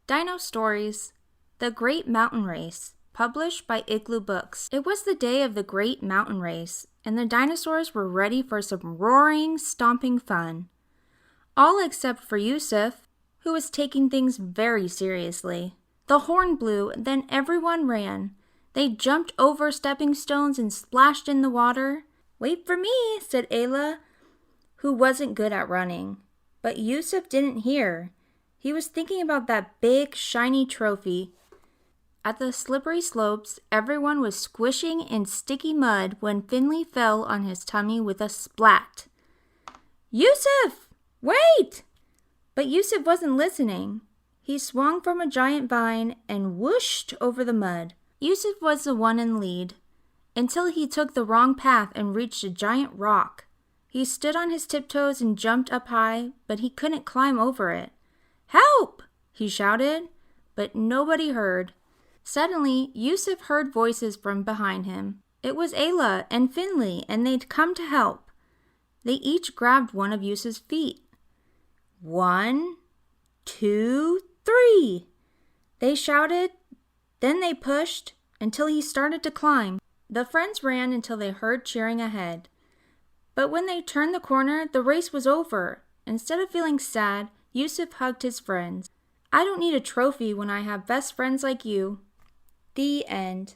Dino Stories, The Great Mountain Race, published by Igloo Books. It was the day of the Great Mountain Race, and the dinosaurs were ready for some roaring, stomping fun. All except for Yusuf, who was taking things very seriously. The horn blew, then everyone ran. They jumped over stepping stones and splashed in the water. "Wait for me," said Ayla, who wasn't good at running. But Yusuf didn't hear. He was thinking about that big, shiny trophy. At the slippery slopes, everyone was squishing in sticky mud when Finley fell on his tummy with a splat. "Yusuf, wait!" But Yusuf wasn't listening. He swung from a giant vine and whooshed over the mud. Yusuf was the one in lead, until he took the wrong path and reached a giant rock. He stood on his tiptoes and jumped up high, but he couldn't climb over it. "Help!" he shouted, but nobody heard. Suddenly, Yusuf heard voices from behind him. It was Ayla and Finley, and they'd come to help. They each grabbed one of Yusuf's feet. 1, 2, 3! They shouted, then they pushed until he started to climb. The friends ran until they heard cheering ahead. But when they turned the corner, the race was over. Instead of feeling sad, Yusuf hugged his friends. "I don't need a trophy when I have best friends like you." The end.